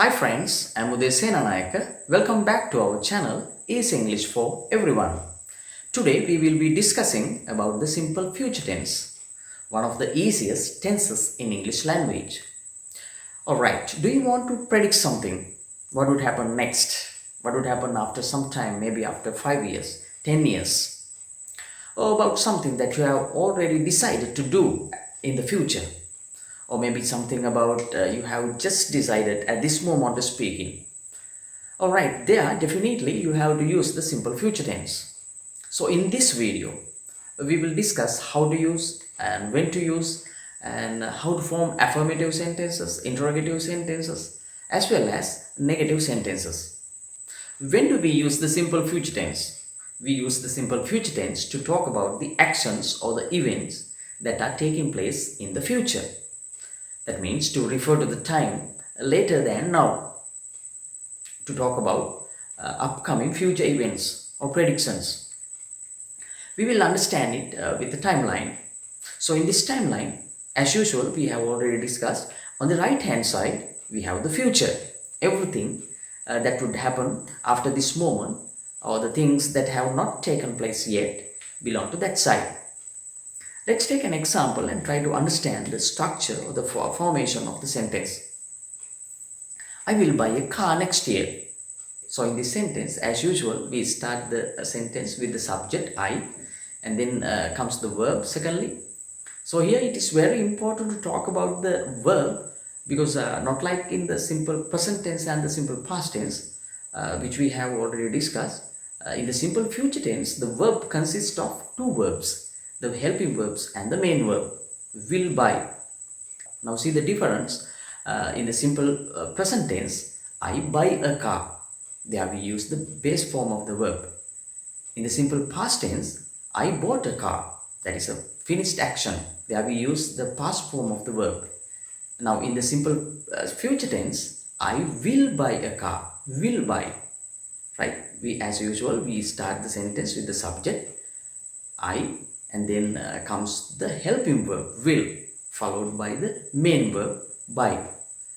Hi friends, I'm Udesena. Welcome back to our channel Is English for Everyone. Today we will be discussing about the simple future tense, one of the easiest tenses in English language. Alright, do you want to predict something? What would happen next? What would happen after some time, maybe after 5 years, 10 years? Or about something that you have already decided to do in the future? Or maybe something about you have just decided at this moment of speaking. Alright, there definitely you have to use the simple future tense. So in this video, we will discuss how to use and when to use and how to form affirmative sentences, interrogative sentences, as well as negative sentences. When do we use the simple future tense? We use the simple future tense to talk about the actions or the events that are taking place in the future. That means to refer to the time later than now, to talk about upcoming future events or predictions. We will understand it with the timeline. So in this timeline, as usual, we have already discussed, on the right hand side, we have the future. Everything that would happen after this moment, or the things that have not taken place yet, belong to that side. Let's take an example and try to understand the structure or the formation of the sentence. I will buy a car next year. So in this sentence, as usual, we start the sentence with the subject I, and then comes the verb secondly. So here it is very important to talk about the verb, because not like in the simple present tense and the simple past tense, which we have already discussed. In the simple future tense, the verb consists of two verbs, the helping verbs and the main verb, will buy. Now see the difference. In the simple present tense, I buy a car. There we use the base form of the verb. In the simple past tense, I bought a car. That is a finished action. There we use the past form of the verb. Now in the simple future tense, I will buy a car. Will buy. Right? As usual, we start the sentence with the subject I, and then comes the helping verb will, followed by the main verb buy,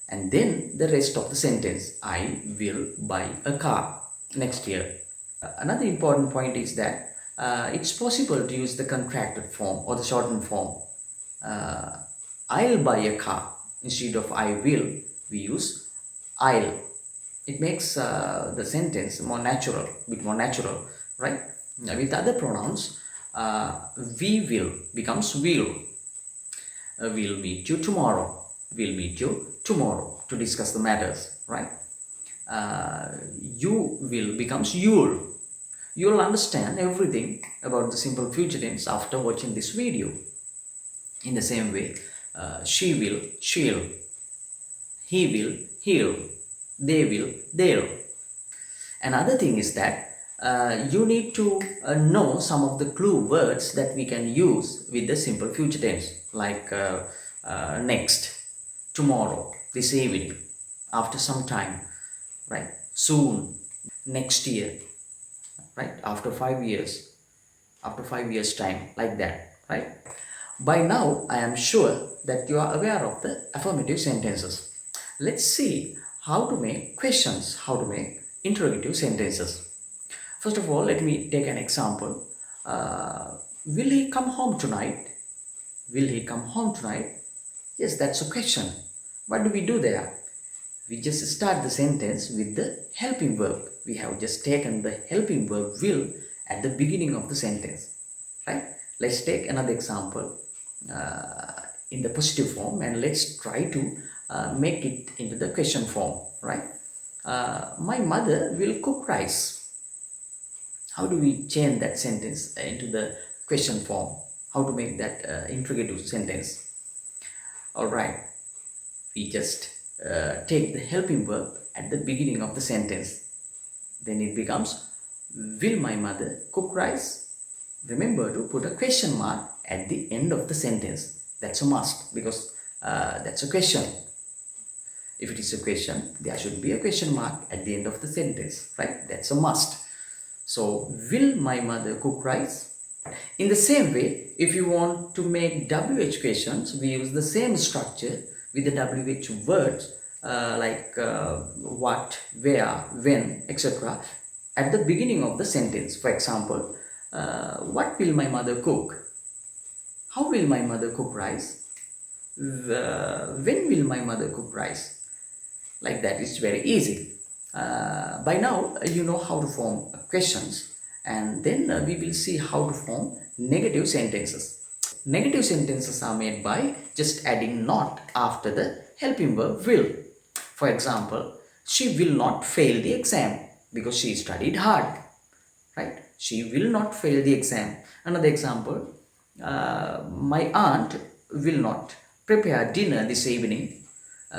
and then the rest of the sentence, I will buy a car next year. Another important point is that it's possible to use the contracted form or the shortened form. I'll buy a car. Instead of I will, we use I'll. It makes the sentence more natural, bit more natural, right? Now, with other pronouns, we will becomes will. We'll meet you tomorrow. We'll meet you tomorrow to discuss the matters, right? You will becomes you'll. You'll understand everything about the simple future tense after watching this video. In the same way, she will, she'll. He will, he'll. They will, they'll. Another thing is that you need to know some of the clue words that we can use with the simple future tense, like next, tomorrow, this evening, after some time, right? Soon, next year, right? After 5 years, after 5 years time, like that, right? By now, I am sure that you are aware of the affirmative sentences. Let's see how to make questions, how to make interrogative sentences. First of all, let me take an example. Will he come home tonight? Will he come home tonight? Yes, that's a question. What do we do there? We just start the sentence with the helping verb. We have just taken the helping verb will at the beginning of the sentence, right? Let's take another example in the positive form, and let's try to make it into the question form, right? My mother will cook rice. How do we change that sentence into the question form? How to make that interrogative sentence? All right, we just take the helping verb at the beginning of the sentence. Then it becomes, will my mother cook rice? Remember to put a question mark at the end of the sentence. That's a must, because that's a question. If it is a question, there should be a question mark at the end of the sentence, right? That's a must. So, will my mother cook rice? In the same way, if you want to make WH questions, we use the same structure with the WH words what, where, when, etc. at the beginning of the sentence. For example, what will my mother cook? How will my mother cook rice? When will my mother cook rice? Like that, it's very easy. By now, you know how to form questions, and then we will see how to form negative sentences. Negative sentences are made by just adding not after the helping verb will. For example, she will not fail the exam because she studied hard, right? She will not fail the exam. Another example, my aunt will not prepare dinner this evening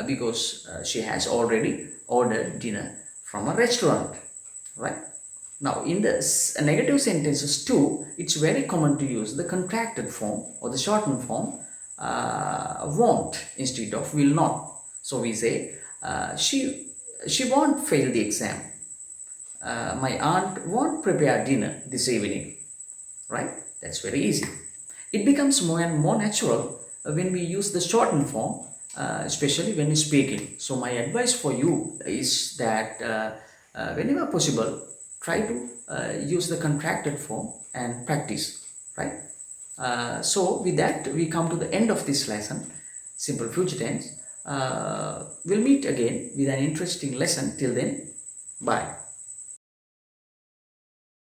because she has already ordered dinner from a restaurant, right? Now, in the negative sentences too, it's very common to use the contracted form or the shortened form, won't instead of will not. So we say she won't fail the exam. My aunt won't prepare dinner this evening, right? That's very easy. It becomes more and more natural when we use the shortened form, especially when speaking. So my advice for you is that whenever possible, try to use the contracted form and practice, right? So with that, we come to the end of this lesson, simple future tense. We'll meet again with an interesting lesson. Till then, bye.